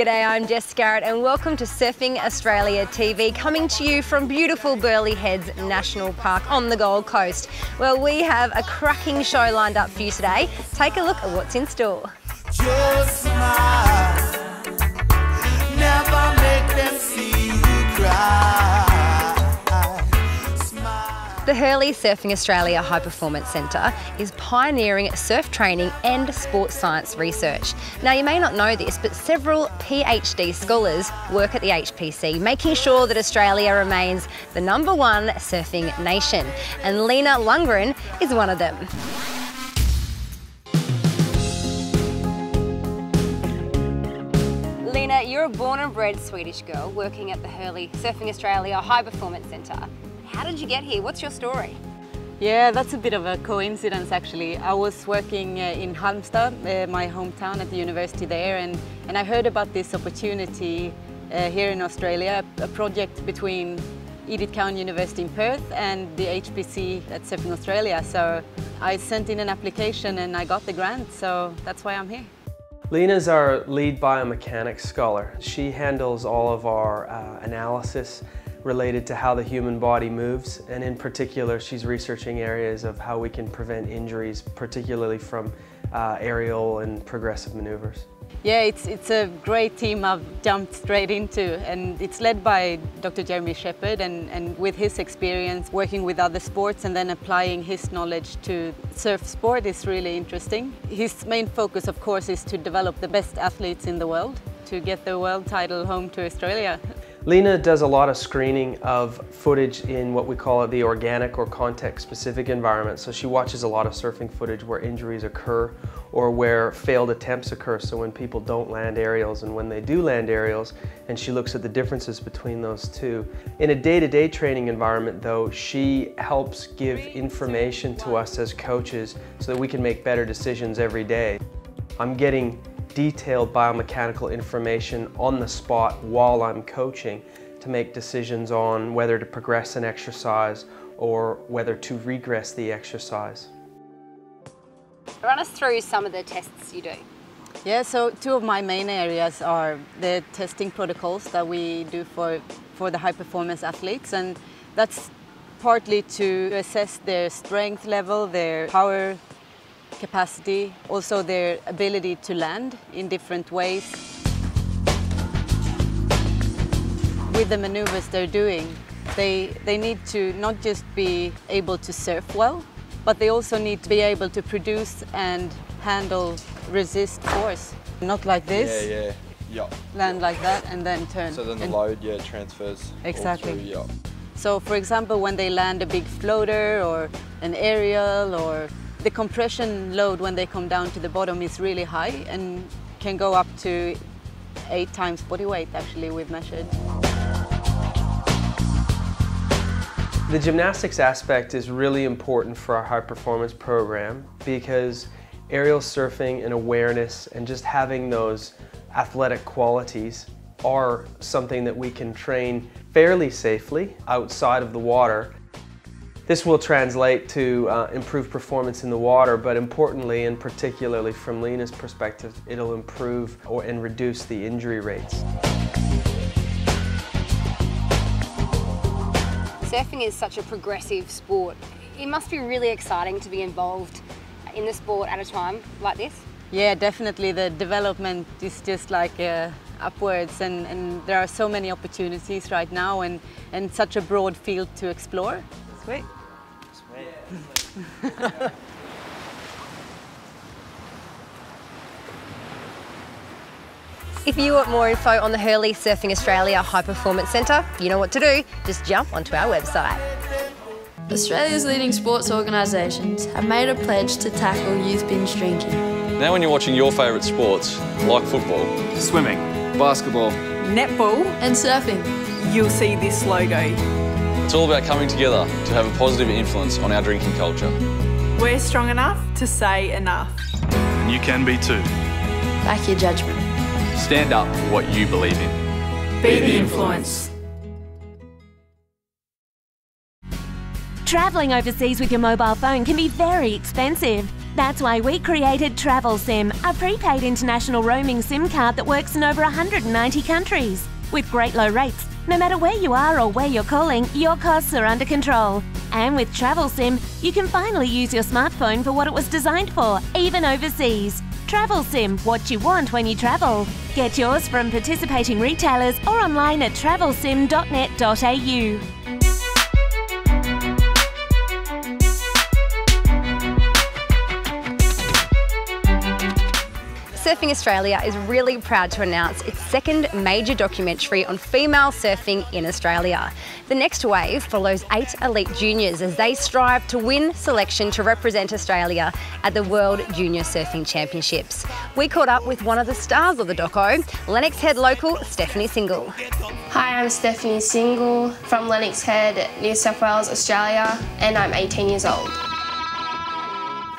G'day, I'm Jess Skarratt and welcome to Surfing Australia TV, coming to you from beautiful Burleigh Heads National Park on the Gold Coast. Well, we have a cracking show lined up for you today. Take a look at what's in store. Just smile, never make them see you cry. The Hurley Surfing Australia High Performance Centre is pioneering surf training and sports science research. Now, you may not know this, but several PhD scholars work at the HPC, making sure that Australia remains the #1 surfing nation. And Lena Lundgren is one of them. Lena, you're a born and bred Swedish girl working at the Hurley Surfing Australia High Performance Centre. How did you get here? What's your story? Yeah, that's a bit of a coincidence actually. I was working in Halmstad, my hometown, at the university there, and I heard about this opportunity here in Australia, a project between Edith Cowan University in Perth and the HPC at Surfing Australia. So I sent in an application and I got the grant, so that's why I'm here. Lena's our lead biomechanics scholar. She handles all of our analysis related to how the human body moves, and in particular she's researching areas of how we can prevent injuries, particularly from aerial and progressive maneuvers. Yeah, it's a great team I've jumped straight into, and it's led by Dr. Jeremy Shepherd, and with his experience working with other sports and then applying his knowledge to surf sport is really interesting. His main focus, of course, is to develop the best athletes in the world to get the world title home to Australia. Lena does a lot of screening of footage in what we call the organic or context-specific environment. So she watches a lot of surfing footage where injuries occur or where failed attempts occur, so when people don't land aerials and when they do land aerials, and she looks at the differences between those two. In a day-to-day training environment though, she helps give information to us as coaches so that we can make better decisions every day. I'm getting detailed biomechanical information on the spot while I'm coaching to make decisions on whether to progress an exercise or whether to regress the exercise. Run us through some of the tests you do. Yeah, so two of my main areas are the testing protocols that we do for the high performance athletes, and that's partly to assess their strength level, their power capacity, also their ability to land in different ways. With the maneuvers they're doing, they need to not just be able to surf well, but they also need to be able to produce and handle resist force. Not like this. Yeah. Land like that and then turn. So then the load, transfers. Exactly. All through, So for example, when they land a big floater or an aerial, or the compression load when they come down to the bottom is really high and can go up to 8 times body weight, actually, we've measured. The gymnastics aspect is really important for our high performance program because aerial surfing and awareness and just having those athletic qualities are something that we can train fairly safely outside of the water. This will translate to improved performance in the water, but importantly and particularly from Lena's perspective, it'll improve and reduce the injury rates. Surfing is such a progressive sport. It must be really exciting to be involved in the sport at a time like this. Yeah, definitely. The development is just like upwards, and there are so many opportunities right now and such a broad field to explore. Sweet. If you want more info on the Hurley Surfing Australia High Performance Centre, you know what to do. Just jump onto our website. Australia's leading sports organisations have made a pledge to tackle youth binge drinking. Now when you're watching your favourite sports, like football, swimming, basketball, netball and surfing, you'll see this logo. It's all about coming together to have a positive influence on our drinking culture. We're strong enough to say enough. And you can be too. Back your judgment. Stand up for what you believe in. Be the influence. Travelling overseas with your mobile phone can be very expensive. That's why we created Travel Sim, a prepaid international roaming SIM card that works in over 190 countries. With great low rates, no matter where you are or where you're calling, your costs are under control. And with Travel Sim, you can finally use your smartphone for what it was designed for, even overseas. Travel Sim, what you want when you travel. Get yours from participating retailers or online at travelsim.net.au. Surfing Australia is really proud to announce its second major documentary on female surfing in Australia. The next wave follows 8 elite juniors as they strive to win selection to represent Australia at the World Junior Surfing Championships. We caught up with one of the stars of the doco, Lennox Head local Stephanie Single. Hi, I'm Stephanie Single from Lennox Head, New South Wales, Australia, and I'm 18 years old.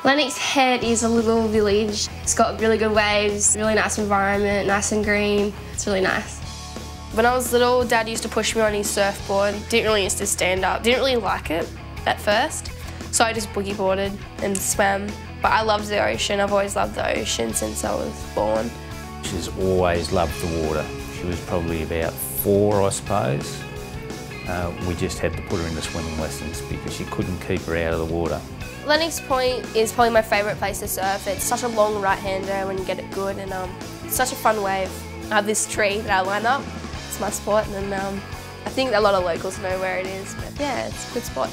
Lennox Head is a little village. It's got really good waves, really nice environment, nice and green. It's really nice. When I was little, Dad used to push me on his surfboard. Didn't really used to stand up. Didn't really like it at first, so I just boogie boarded and swam. But I loved the ocean. I've always loved the ocean since I was born. She's always loved the water. She was probably about 4, I suppose. We just had to put her into swimming lessons because she couldn't keep her out of the water. Lennox Point is probably my favourite place to surf. It's such a long right-hander when you get it good, and it's such a fun wave. I have this tree that I line up. It's my spot, and I think a lot of locals know where it is, but yeah, it's a good spot.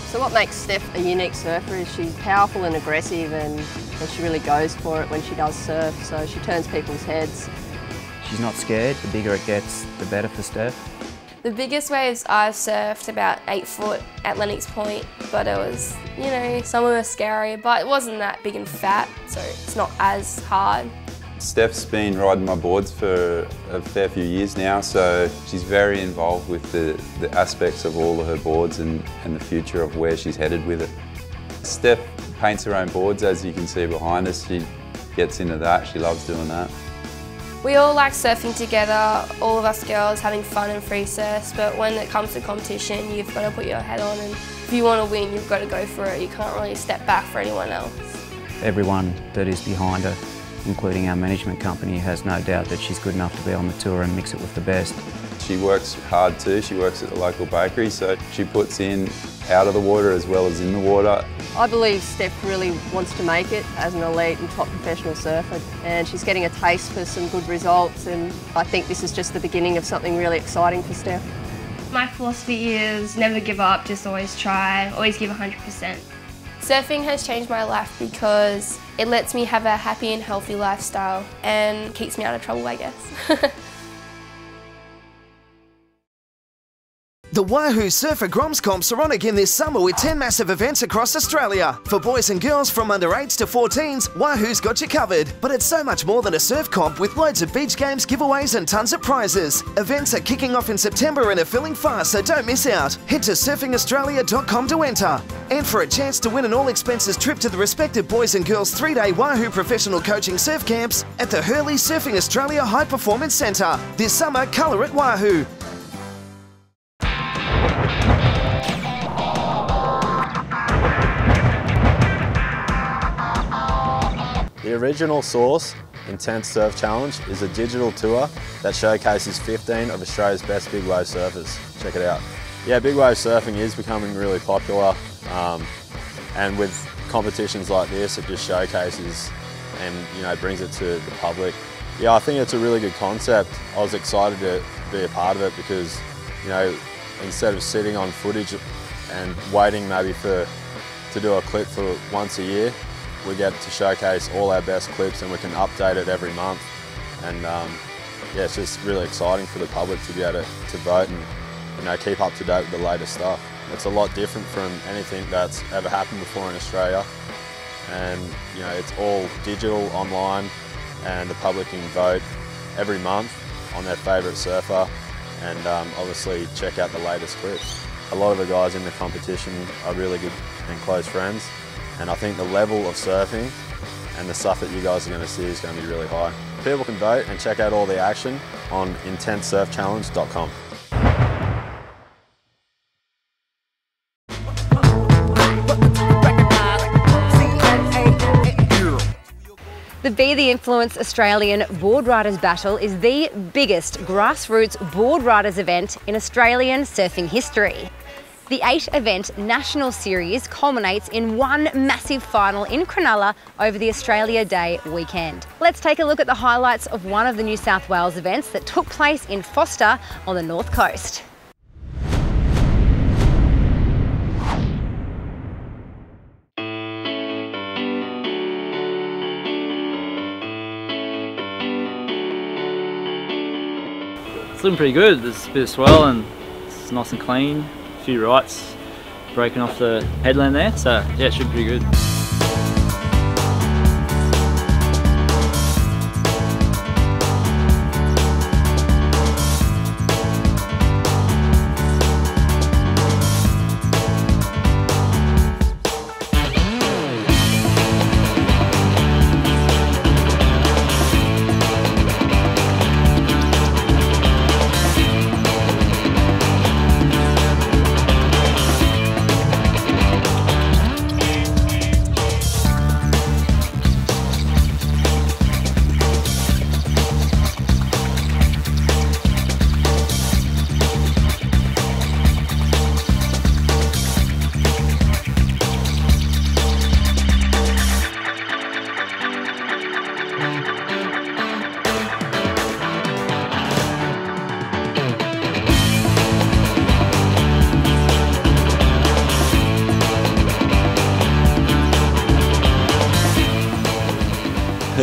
So what makes Steph a unique surfer is she's powerful and aggressive, and she really goes for it when she does surf, so she turns people's heads. She's not scared. The bigger it gets, the better for Steph. The biggest waves I've surfed about 8 foot at Lennox Point, but it was, you know, some of them were scary, but it wasn't that big and fat, so it's not as hard. Steph's been riding my boards for a fair few years now, so she's very involved with the aspects of all of her boards and the future of where she's headed with it. Steph paints her own boards, as you can see behind us. She gets into that, she loves doing that. We all like surfing together, all of us girls having fun and free surfs, but when it comes to competition, you've got to put your head on, and if you want to win, you've got to go for it. You can't really step back for anyone else. Everyone that is behind her, including our management company, has no doubt that she's good enough to be on the tour and mix it with the best. She works hard too. She works at the local bakery, so she puts in out of the water as well as in the water. I believe Steph really wants to make it as an elite and top professional surfer, and she's getting a taste for some good results, and I think this is just the beginning of something really exciting for Steph. My philosophy is never give up, just always try, always give 100%. Surfing has changed my life because it lets me have a happy and healthy lifestyle and keeps me out of trouble, I guess. The Wahoo Surfer Groms Comps are on again this summer with 10 massive events across Australia. For boys and girls from under 8s to 14s, Wahoo's got you covered. But it's so much more than a surf comp with loads of beach games, giveaways and tons of prizes. Events are kicking off in September and are filling fast, so don't miss out. Head to surfingaustralia.com to enter. And for a chance to win an all-expenses trip to the respective boys and girls 3-day Wahoo professional coaching surf camps at the Hurley Surfing Australia High Performance Centre. This summer, colour at Wahoo. The original Source Intense Surf Challenge is a digital tour that showcases 15 of Australia's best big wave surfers. Check it out. Yeah, big wave surfing is becoming really popular, and with competitions like this, it just showcases and brings it to the public. Yeah, I think it's a really good concept. I was excited to be a part of it because instead of sitting on footage and waiting maybe to do a clip for once a year, we get to showcase all our best clips and we can update it every month. And yeah, it's just really exciting for the public to be able to vote and keep up to date with the latest stuff. It's a lot different from anything that's ever happened before in Australia. And it's all digital, online, and the public can vote every month on their favourite surfer and obviously check out the latest clips. A lot of the guys in the competition are really good and close friends, and I think the level of surfing and the stuff that you guys are going to see is going to be really high. People can vote and check out all the action on intensesurfchallenge.com. The Be the Influence Australian Board Riders Battle is the biggest grassroots board riders event in Australian surfing history. The 8-event national series culminates in one massive final in Cronulla over the Australia Day weekend. Let's take a look at the highlights of one of the New South Wales events that took place in Foster on the North Coast. It's looking pretty good. There's a bit of swell and it's nice and clean. A few rights breaking off the headland there, so yeah, it should be pretty good.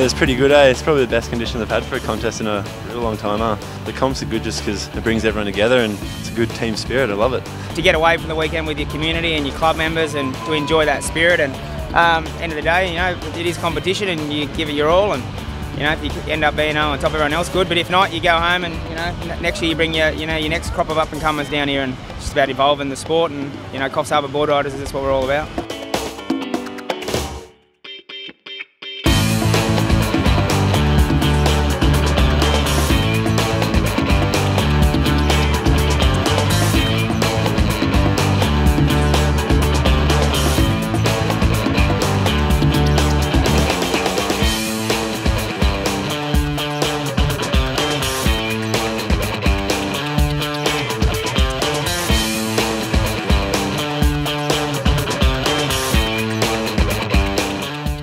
It's pretty good, eh? It's probably the best condition they've had for a contest in a real long time. The comps are good just because it brings everyone together and it's a good team spirit. I love it. To get away from the weekend with your community and your club members and to enjoy that spirit, and end of the day, you know, it is competition and you give it your all, and you know, if you end up being on top of everyone else, good. But if not, you go home and you know, next year you bring your your next crop of up and comers down here, and it's just about evolving the sport, and you know, Coffs Harbour Board Riders is just what we're all about.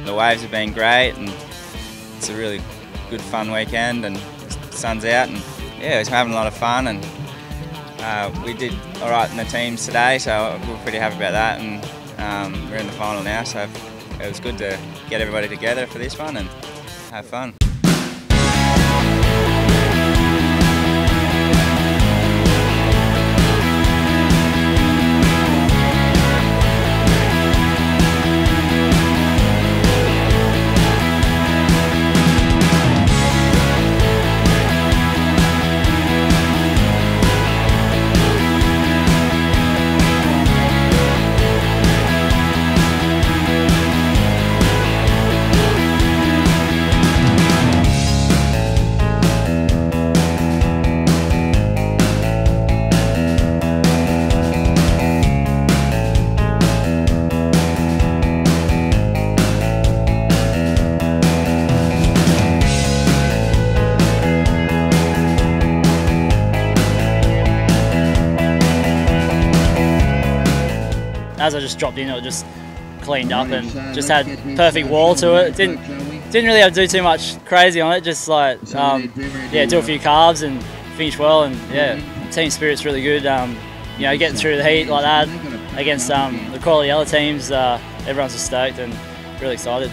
The waves have been great and it's a really good fun weekend, and the sun's out, and yeah, we're having a lot of fun, and we did alright in the teams today, so we're pretty happy about that, and we're in the final now, so it was good to get everybody together for this one and have fun. As I just dropped in, it just cleaned up and just had perfect wall to it. Didn't really have to do too much crazy on it. Just like yeah, do a few carves and finish well. And yeah, team spirit's really good. You know, getting through the heat like that against the quality other teams, everyone's just stoked and really excited.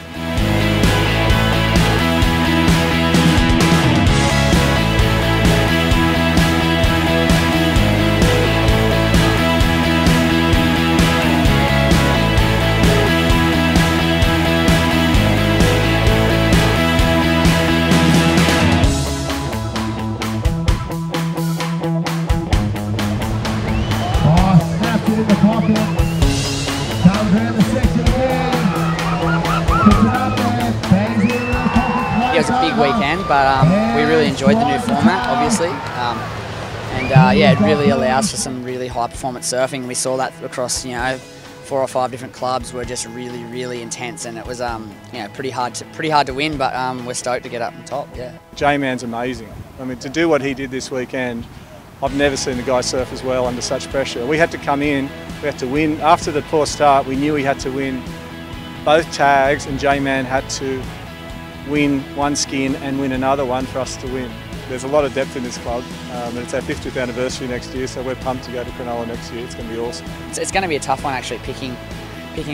Yeah, it was a big weekend, but we really enjoyed the new format, obviously, and yeah, it really allows for some really high performance surfing. We saw that across, you know, 4 or 5 different clubs were just really intense, and it was you know, pretty hard to win, but we're stoked to get up on top. Yeah. J-Man's amazing. I mean, to do what he did this weekend, I've never seen the guy surf as well under such pressure. We had to come in, we had to win. After the poor start, we knew we had to win both tags, and J-Man had to win one skin and win another one for us to win. There's a lot of depth in this club, and it's our 50th anniversary next year, so we're pumped to go to Cronulla next year. It's going to be awesome. It's going to be a tough one actually picking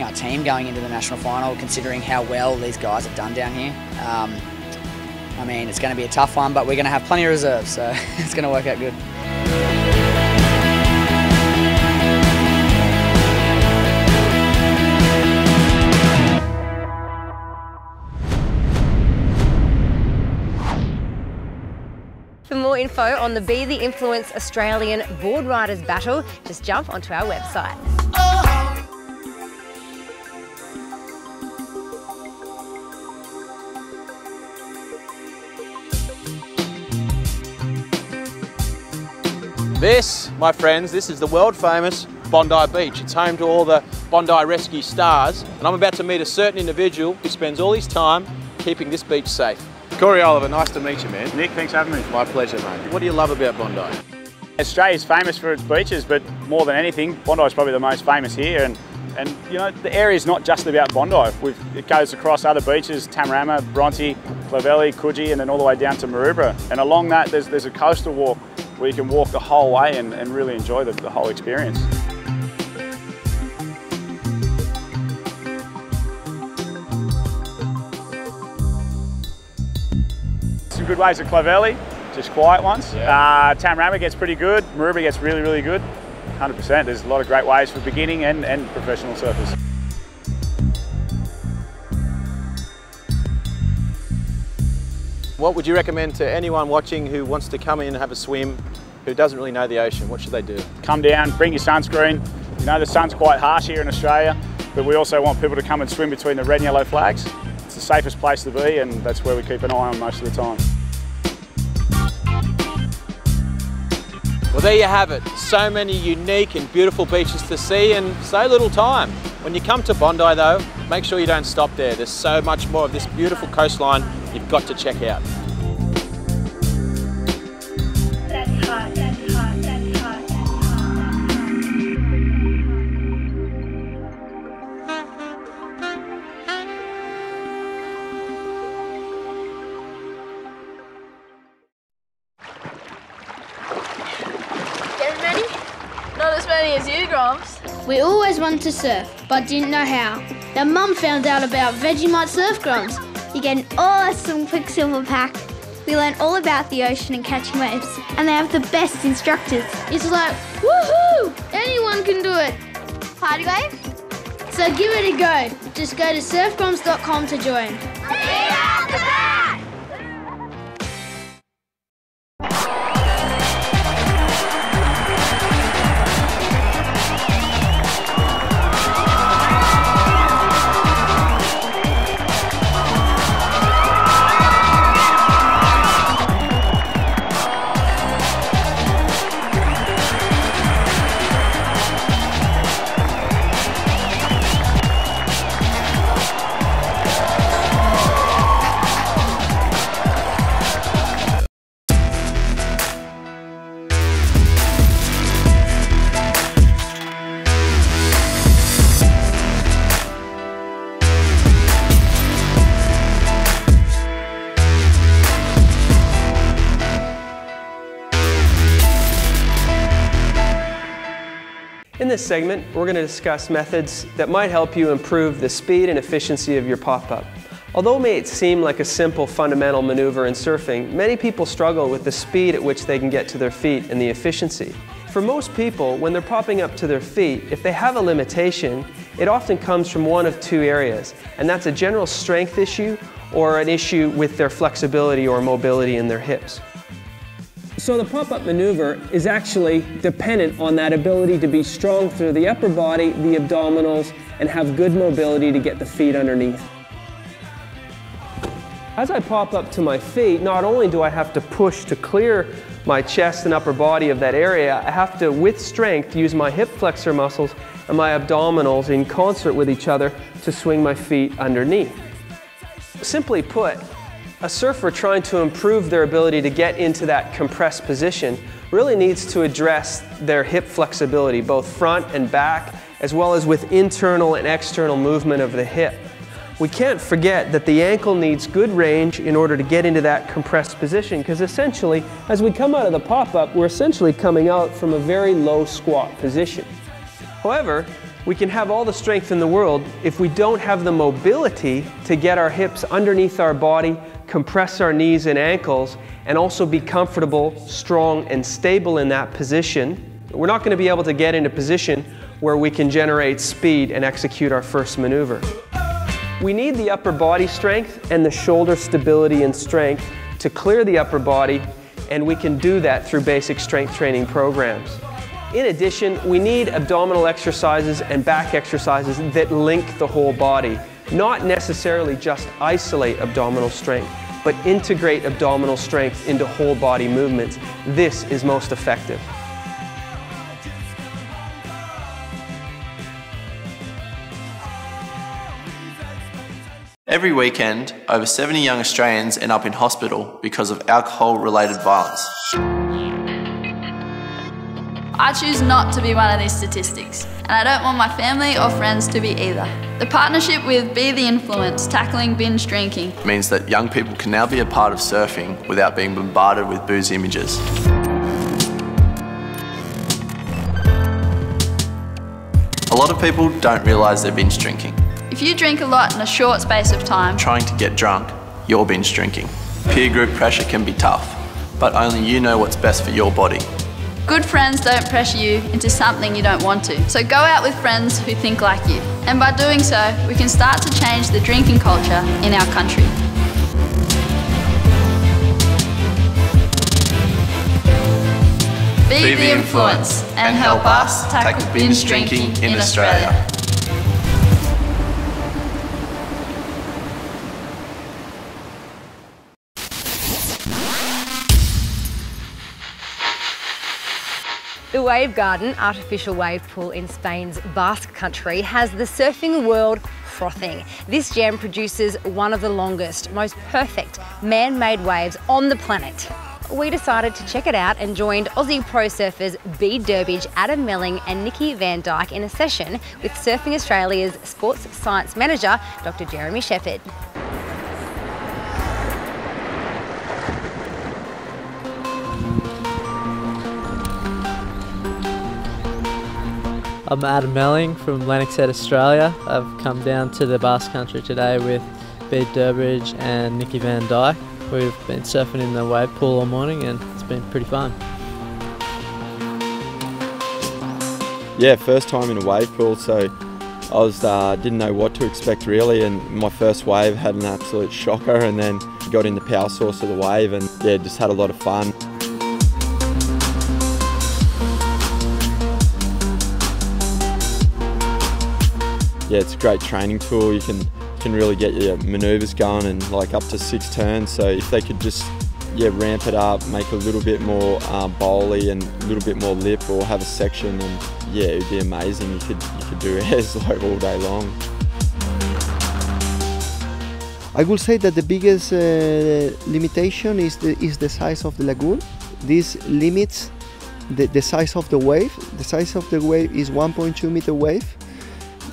our team going into the national final, considering how well these guys have done down here. I mean, it's going to be a tough one, but we're going to have plenty of reserves, so it's going to work out good. For more info on the Be the Influence Australian Board Riders Battle, just jump onto our website. This, my friends, this is the world famous Bondi Beach. It's home to all the Bondi Rescue stars, and I'm about to meet a certain individual who spends all his time keeping this beach safe. Corey Oliver, nice to meet you, man. Nick, thanks for having me. My pleasure, mate. What do you love about Bondi? Australia's famous for its beaches, but more than anything, Bondi is probably the most famous here. And you know, the area is not just about Bondi. It goes across other beaches, Tamarama, Bronte, Clovelly, Coogee, and then all the way down to Maroubra. And along that, there's a coastal walk where you can walk the whole way and really enjoy the whole experience. Some good ways at Clovelly, just quiet ones. Yeah. Tamarama gets pretty good, Maroubra gets really good. 100%, there's a lot of great ways for beginning and professional surfers. What would you recommend to anyone watching who wants to come in and have a swim, who doesn't really know the ocean? What should they do? Come down, bring your sunscreen. You know, the sun's quite harsh here in Australia, but we also want people to come and swim between the red and yellow flags. It's the safest place to be, and that's where we keep an eye on most of the time. Well, there you have it. So many unique and beautiful beaches to see and so little time. When you come to Bondi though, make sure you don't stop there. There's so much more of this beautiful coastline you've got to check out. That's hot, that's hot, that's hot, that's hot. Getting many? Not as many as you, Gromps. We always wanted to surf, but didn't know how. Then Mum found out about Vegemite Surf Gromps. You get an awesome Quicksilver pack. We learn all about the ocean and catching waves, and they have the best instructors. It's like, woohoo! Anyone can do it. Party wave? So give it a go. Just go to surfgromps.com to join. See you at the back! In this segment, we're going to discuss methods that might help you improve the speed and efficiency of your pop-up. Although it may seem like a simple fundamental maneuver in surfing, many people struggle with the speed at which they can get to their feet and the efficiency. For most people, when they're popping up to their feet, if they have a limitation, it often comes from one of two areas, and that's a general strength issue or an issue with their flexibility or mobility in their hips. So the pop-up maneuver is actually dependent on that ability to be strong through the upper body, the abdominals, and have good mobility to get the feet underneath. As I pop up to my feet, not only do I have to push to clear my chest and upper body of that area, I have to, with strength, use my hip flexor muscles and my abdominals in concert with each other to swing my feet underneath. Simply put, a surfer trying to improve their ability to get into that compressed position really needs to address their hip flexibility, both front and back, as well as with internal and external movement of the hip. We can't forget that the ankle needs good range in order to get into that compressed position, because essentially, as we come out of the pop-up, we're essentially coming out from a very low squat position. However, we can have all the strength in the world if we don't have the mobility to get our hips underneath our body, compress our knees and ankles, and also be comfortable, strong, and stable in that position. We're not going to be able to get into position where we can generate speed and execute our first maneuver. We need the upper body strength and the shoulder stability and strength to clear the upper body, and we can do that through basic strength training programs. In addition, we need abdominal exercises and back exercises that link the whole body, not necessarily just isolate abdominal strength, but integrate abdominal strength into whole body movements. This is most effective. Every weekend, over 70 young Australians end up in hospital because of alcohol-related violence. I choose not to be one of these statistics, and I don't want my family or friends to be either. The partnership with Be The Influence, tackling binge drinking, means that young people can now be a part of surfing without being bombarded with booze images. A lot of people don't realise they're binge drinking. if you drink a lot in a short space of time, trying to get drunk, you're binge drinking. Peer group pressure can be tough, but only you know what's best for your body. Good friends don't pressure you into something you don't want to. So go out with friends who think like you. And by doing so, we can start to change the drinking culture in our country. Be the influence and help us tackle binge drinking in Australia. The Wave Garden, artificial wave pool in Spain's Basque Country, has the surfing world frothing. This gem produces one of the longest, most perfect man-made waves on the planet. We decided to check it out and joined Aussie pro surfers Bede Durbidge, Adam Melling and Nikki Van Dyke in a session with Surfing Australia's Sports Science Manager, Dr. Jeremy Shepherd. I'm Adam Melling from Lennox Head, Australia. I've come down to the Basque Country today with Bede Durbidge and Nikki Van Dyke. We've been surfing in the wave pool all morning and it's been pretty fun. Yeah, first time in a wave pool, so I didn't know what to expect really, and my first wave had an absolute shocker, and then got in the power source of the wave and yeah, just had a lot of fun. Yeah, it's a great training tool. You can really get your manoeuvres going and like up to 6 turns. So if they could just ramp it up, make it a little bit more bowly and a little bit more lip, or have a section, and yeah, it would be amazing. You could do airs like all day long. I would say that the biggest limitation is the size of the lagoon. This limits the size of the wave. The size of the wave is 1.2 meter wave.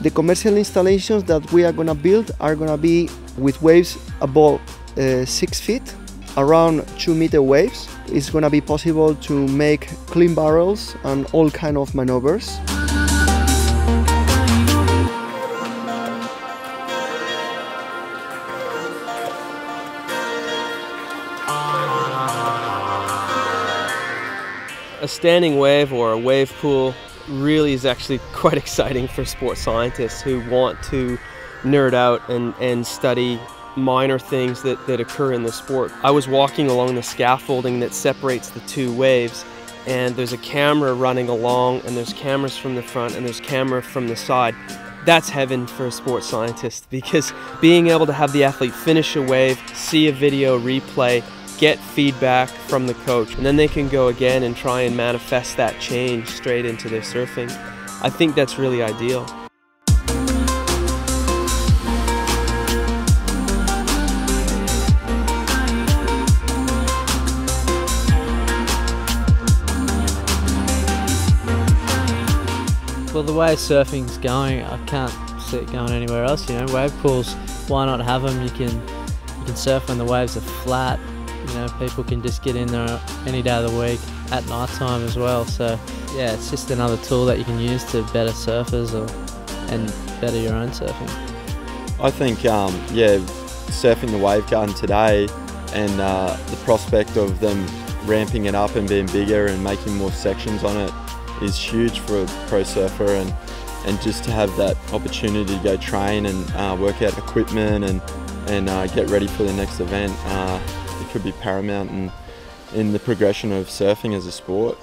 The commercial installations that we are going to build are going to be with waves above 6 feet, around 2 meter waves. It's going to be possible to make clean barrels and all kind of maneuvers. A standing wave or a wave pool really is actually quite exciting for sports scientists who want to nerd out and study minor things that occur in the sport. I was walking along the scaffolding that separates the two waves, and there's a camera running along, and there's cameras from the front and there's camera from the side. That's heaven for a sports scientist, because being able to have the athlete finish a wave, see a video replay, get feedback from the coach, and then they can go again and try and manifest that change straight into their surfing. I think that's really ideal. Well, the way surfing's going, I can't see it going anywhere else. You know, wave pools, why not have them? You can surf when the waves are flat. You know, people can just get in there any day of the week at night time as well. So yeah, it's just another tool that you can use to better surfers and better your own surfing. I think yeah, surfing the wave garden today and the prospect of them ramping it up and being bigger and making more sections on it is huge for a pro surfer, and just to have that opportunity to go train and work out equipment and get ready for the next event, it could be paramount in the progression of surfing as a sport.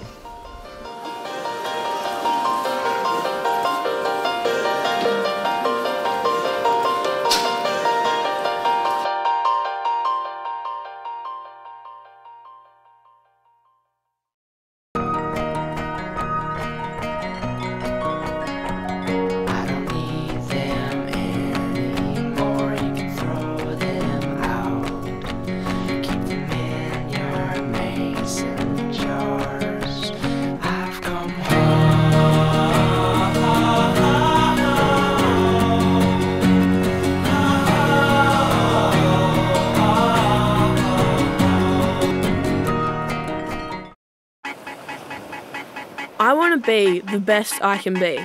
I want to be the best I can be,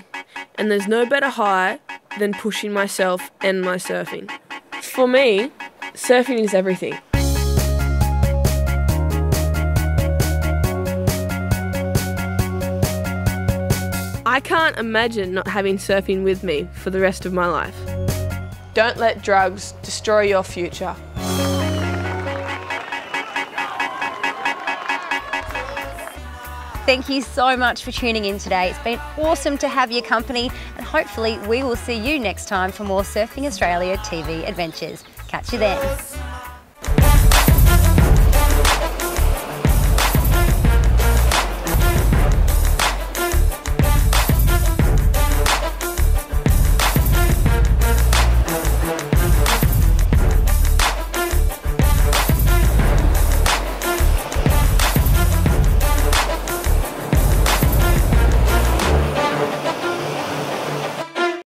and there's no better high than pushing myself and my surfing. For me, surfing is everything. I can't imagine not having surfing with me for the rest of my life. Don't let drugs destroy your future. Thank you so much for tuning in today. It's been awesome to have your company, and hopefully we will see you next time for more Surfing Australia TV adventures. Catch you then.